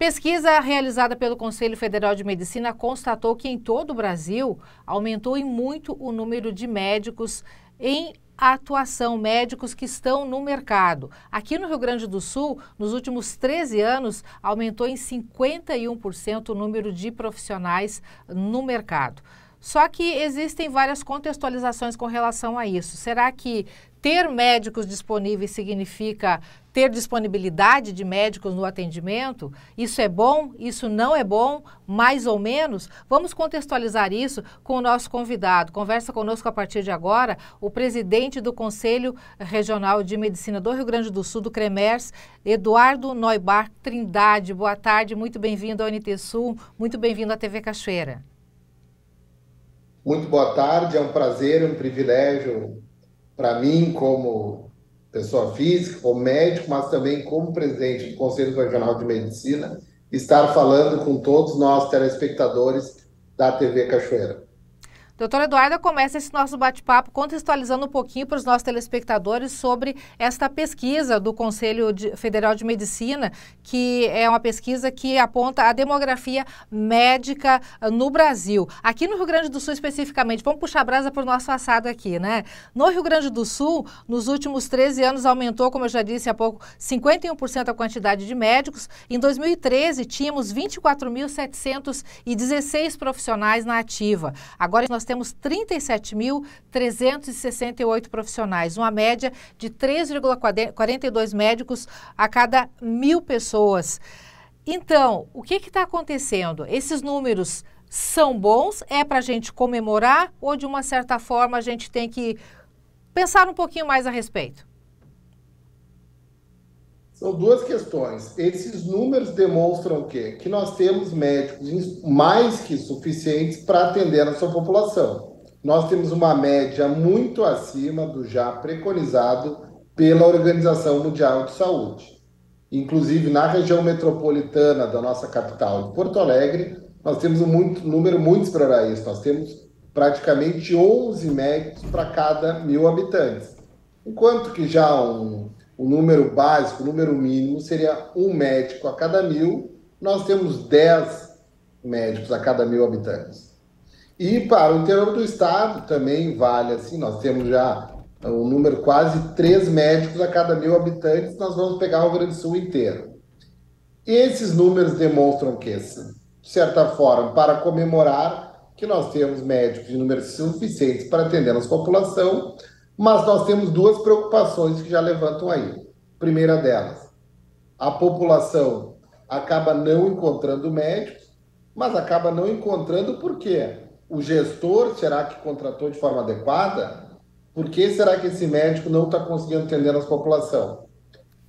Pesquisa realizada pelo Conselho Federal de Medicina constatou que em todo o Brasil aumentou em muito o número de médicos em atuação, médicos que estão no mercado. Aqui no Rio Grande do Sul, nos últimos 13 anos, aumentou em 51% o número de profissionais no mercado. Só que existem várias contextualizações com relação a isso. Será que ter médicos disponíveis significa ter disponibilidade de médicos no atendimento? Isso é bom? Isso não é bom? Mais ou menos? Vamos contextualizar isso com o nosso convidado. Conversa conosco a partir de agora o presidente do Conselho Regional de Medicina do Rio Grande do Sul, do CREMERS, Eduardo Neubach Trindade. Boa tarde, muito bem-vindo ao NT Sul, muito bem-vindo à TV Cachoeira. Muito boa tarde, é um prazer, um privilégio para mim como pessoa física, como médico, mas também como presidente do Conselho Regional de Medicina, estar falando com todos nós telespectadores da TV Cachoeira. Doutora Eduarda, começa esse nosso bate-papo contextualizando um pouquinho para os nossos telespectadores sobre esta pesquisa do Conselho Federal de Medicina, que é uma pesquisa que aponta a demografia médica no Brasil. Aqui no Rio Grande do Sul especificamente, vamos puxar a brasa para o nosso assado aqui, né? No Rio Grande do Sul, nos últimos 13 anos aumentou, como eu já disse há pouco, 51% a quantidade de médicos. Em 2013, tínhamos 24.716 profissionais na ativa. Agora nós temos 37.368 profissionais, uma média de 3,42 médicos a cada 1.000 pessoas. Então, o que está acontecendo? Esses números são bons? É para a gente comemorar ou, de uma certa forma, a gente tem que pensar um pouquinho mais a respeito? São duas questões. Esses números demonstram o quê? Que nós temos médicos mais que suficientes para atender a sua população. Nós temos uma média muito acima do já preconizado pela Organização Mundial de Saúde. Inclusive, na região metropolitana da nossa capital, de Porto Alegre, nós temos um número muito superior a isso. Nós temos praticamente 11 médicos para cada 1.000 habitantes. Enquanto que já o número básico, o número mínimo, seria um médico a cada 1.000, nós temos 10 médicos a cada 1.000 habitantes. E para o interior do estado também vale assim, nós temos já um número quase 3 médicos a cada 1.000 habitantes, nós vamos pegar o Rio Grande do Sul inteiro. Esses números demonstram que, de certa forma, para comemorar que nós temos médicos de números suficientes para atender a nossa população, mas nós temos duas preocupações que já levantam aí. Primeira delas, a população acaba não encontrando médicos, mas acaba não encontrando por quê? O gestor, será que contratou de forma adequada? Por que será que esse médico não está conseguindo atender a nossa população?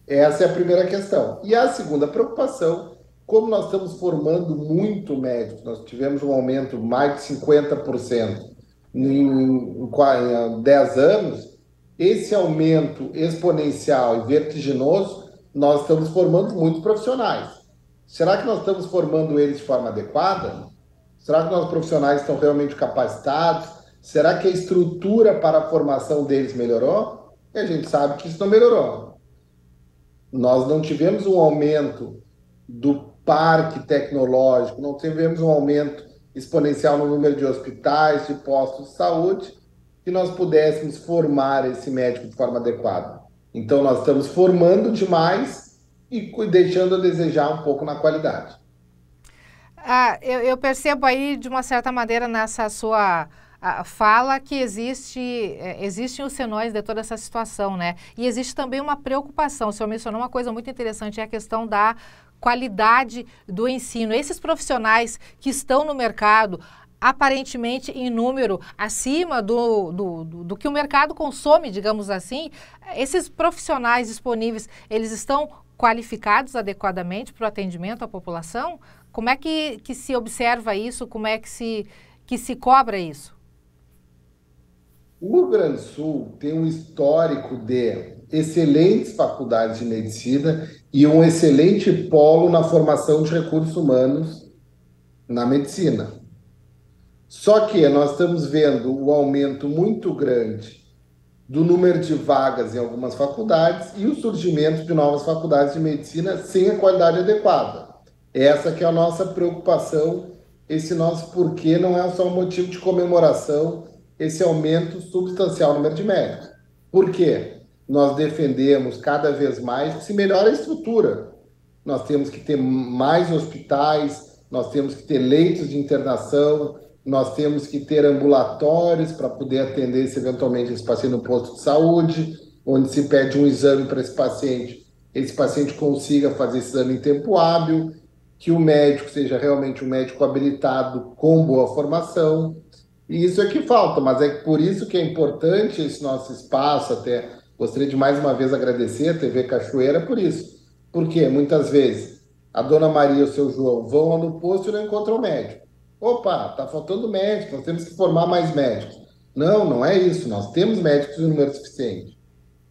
Essa é a primeira questão. E a segunda preocupação, como nós estamos formando muito médicos, nós tivemos um aumento de mais de 50%, em 10 anos, esse aumento exponencial e vertiginoso, nós estamos formando muitos profissionais. Será que nós estamos formando eles de forma adequada? Será que nossos profissionais estão realmente capacitados? Será que a estrutura para a formação deles melhorou? E a gente sabe que isso não melhorou. Nós não tivemos um aumento do parque tecnológico, não tivemos um aumento exponencial no número de hospitais, de postos de saúde, que nós pudéssemos formar esse médico de forma adequada. Então, nós estamos formando demais e deixando a desejar um pouco na qualidade. Eu percebo aí, de uma certa maneira, nessa sua fala que existem os senões de toda essa situação, né? E existe também uma preocupação. O senhor mencionou uma coisa muito interessante, é a questão da qualidade do ensino. Esses profissionais que estão no mercado, aparentemente em número acima do que o mercado consome, digamos assim, esses profissionais disponíveis, eles estão qualificados adequadamente para o atendimento à população? Como é que se observa isso? Como é que se cobra isso? O Rio Grande do Sul tem um histórico de excelentes faculdades de medicina e um excelente polo na formação de recursos humanos na medicina. Só que nós estamos vendo o aumento muito grande do número de vagas em algumas faculdades e o surgimento de novas faculdades de medicina sem a qualidade adequada. Essa que é a nossa preocupação, esse nosso porquê não é só um motivo de comemoração, esse aumento substancial no número de médicos. Por quê? Nós defendemos cada vez mais que se melhore a estrutura. Nós temos que ter mais hospitais, nós temos que ter leitos de internação, nós temos que ter ambulatórios para poder atender se eventualmente esse paciente no posto de saúde, onde se pede um exame para esse paciente consiga fazer esse exame em tempo hábil, que o médico seja realmente um médico habilitado com boa formação. E isso é que falta, mas é por isso que é importante esse nosso espaço. Até gostaria de mais uma vez agradecer a TV Cachoeira por isso. Porque muitas vezes a dona Maria e o seu João vão lá no posto e não encontram médico. Opa, está faltando médico, nós temos que formar mais médicos. Não, não é isso, nós temos médicos em número suficiente.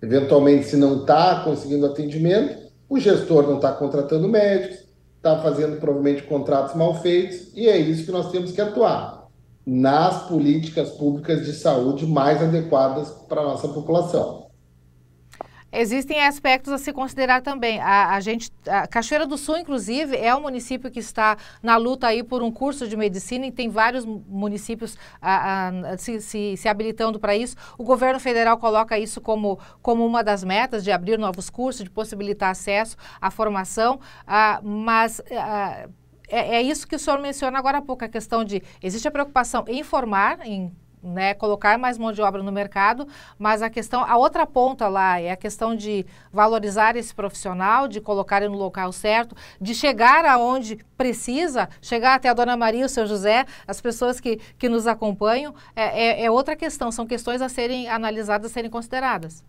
Eventualmente, se não está conseguindo atendimento, o gestor não está contratando médicos, está fazendo provavelmente contratos mal feitos, e é isso que nós temos que atuar nas políticas públicas de saúde mais adequadas para a nossa população. Existem aspectos a se considerar também. A Cachoeira do Sul, inclusive, é um município que está na luta aí por um curso de medicina e tem vários municípios se habilitando para isso. O governo federal coloca isso como uma das metas de abrir novos cursos, de possibilitar acesso à formação, mas é isso que o senhor menciona agora há pouco, a questão de existe a preocupação em formar, né, colocar mais mão de obra no mercado, mas a outra ponta lá é a questão de valorizar esse profissional, de colocar ele no local certo, de chegar aonde precisa, chegar até a dona Maria e o seu José, as pessoas que nos acompanham, é outra questão, são questões a serem analisadas, a serem consideradas.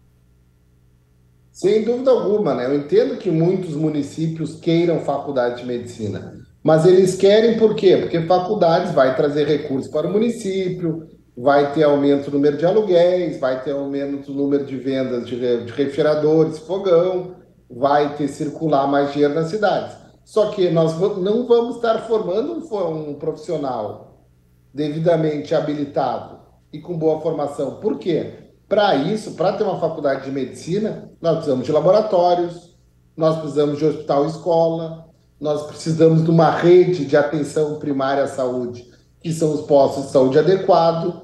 Sem dúvida alguma, né? Eu entendo que muitos municípios queiram faculdade de medicina, mas eles querem por quê? Porque faculdades vai trazer recursos para o município, vai ter aumento no número de aluguéis, vai ter aumento no número de vendas de refrigeradores, fogão, vai ter circular mais dinheiro nas cidades. Só que nós não vamos estar formando um profissional devidamente habilitado e com boa formação. Por quê? Para isso, para ter uma faculdade de medicina, nós precisamos de laboratórios, nós precisamos de hospital e escola, nós precisamos de uma rede de atenção primária à saúde, que são os postos de saúde adequados.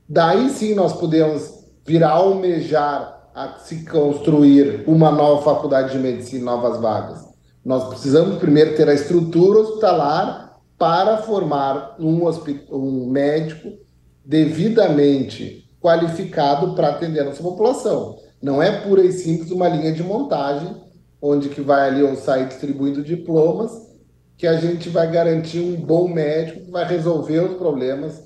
Daí sim nós podemos vir a almejar a se construir uma nova faculdade de medicina, novas vagas. Nós precisamos primeiro ter a estrutura hospitalar para formar um médico devidamente qualificado para atender a nossa população. Não é pura e simples uma linha de montagem, onde que vai ali ou sair distribuindo diplomas, que a gente vai garantir um bom médico que vai resolver os problemas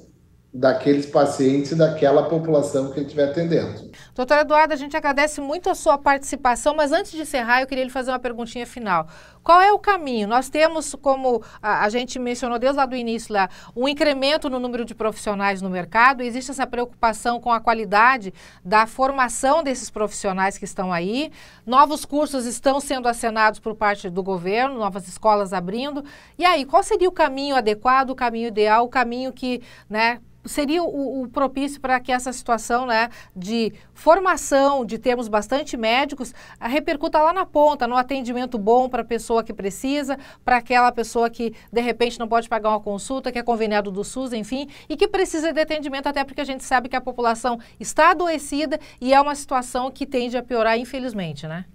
daqueles pacientes e daquela população que ele estiver atendendo. Doutor Eduardo, a gente agradece muito a sua participação, mas antes de encerrar, eu queria lhe fazer uma perguntinha final. Qual é o caminho? Nós temos, como a gente mencionou desde lá do início, lá, um incremento no número de profissionais no mercado, existe essa preocupação com a qualidade da formação desses profissionais que estão aí, novos cursos estão sendo acenados por parte do governo, novas escolas abrindo, e aí, qual seria o caminho adequado, o caminho ideal, o caminho que, né, seria o propício para que essa situação, né, de formação, de termos bastante médicos, repercuta lá na ponta, no atendimento bom para a pessoa que precisa, para aquela pessoa que, de repente, não pode pagar uma consulta, que é conveniado do SUS, enfim, e que precisa de atendimento, até porque a gente sabe que a população está adoecida e é uma situação que tende a piorar, infelizmente, né?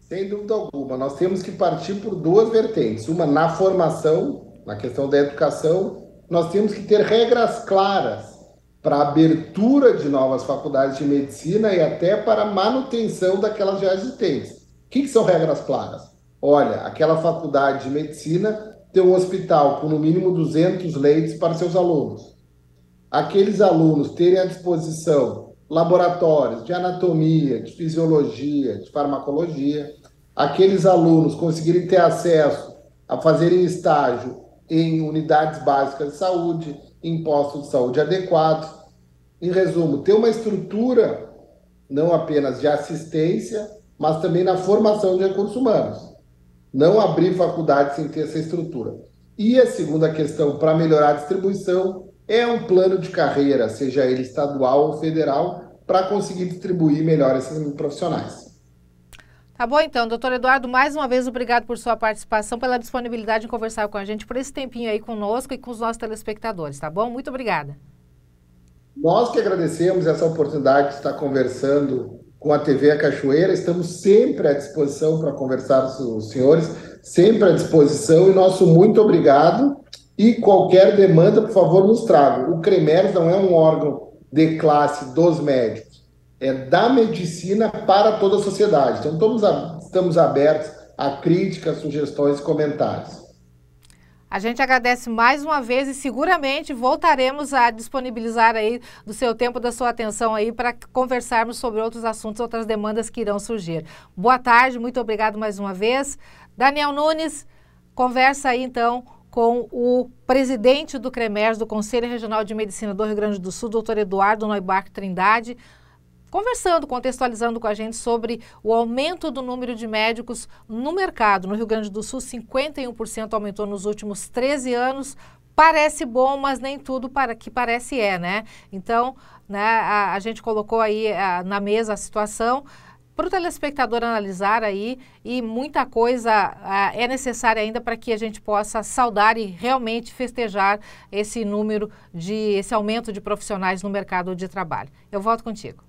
Sem dúvida alguma, nós temos que partir por duas vertentes. Uma na formação, na questão da educação, nós temos que ter regras claras para a abertura de novas faculdades de medicina e até para a manutenção daquelas já existentes. O que são regras claras? Olha, aquela faculdade de medicina tem um hospital com no mínimo 200 leitos para seus alunos. Aqueles alunos terem à disposição laboratórios de anatomia, de fisiologia, de farmacologia. Aqueles alunos conseguirem ter acesso a fazerem estágio em unidades básicas de saúde, em postos de saúde adequados. Em resumo, ter uma estrutura não apenas de assistência, mas também na formação de recursos humanos. Não abrir faculdade sem ter essa estrutura. E a segunda questão, para melhorar a distribuição, é um plano de carreira, seja ele estadual ou federal, para conseguir distribuir melhor esses profissionais. Tá bom, então, doutor Eduardo, mais uma vez, obrigado por sua participação, pela disponibilidade em conversar com a gente, por esse tempinho aí conosco e com os nossos telespectadores, tá bom? Muito obrigada. Nós que agradecemos essa oportunidade de estar conversando com a TV A Cachoeira, estamos sempre à disposição para conversar com os senhores, sempre à disposição, e nosso muito obrigado. E qualquer demanda, por favor, nos traga. O CREMERS não é um órgão de classe dos médicos, é da medicina para toda a sociedade. Então, estamos abertos a críticas, sugestões e comentários. A gente agradece mais uma vez e seguramente voltaremos a disponibilizar aí do seu tempo, da sua atenção aí para conversarmos sobre outros assuntos, outras demandas que irão surgir. Boa tarde, muito obrigado mais uma vez. Daniel Nunes, conversa aí então com o presidente do CREMERS, do Conselho Regional de Medicina do Rio Grande do Sul, doutor Eduardo Neubach Trindade, conversando, contextualizando com a gente sobre o aumento do número de médicos no mercado. No Rio Grande do Sul, 51% aumentou nos últimos 13 anos. Parece bom, mas nem tudo que parece né? Então, né, a gente colocou aí na mesa a situação para o telespectador analisar aí, e muita coisa é necessária ainda para que a gente possa saudar e realmente festejar esse aumento de profissionais no mercado de trabalho. Eu volto contigo.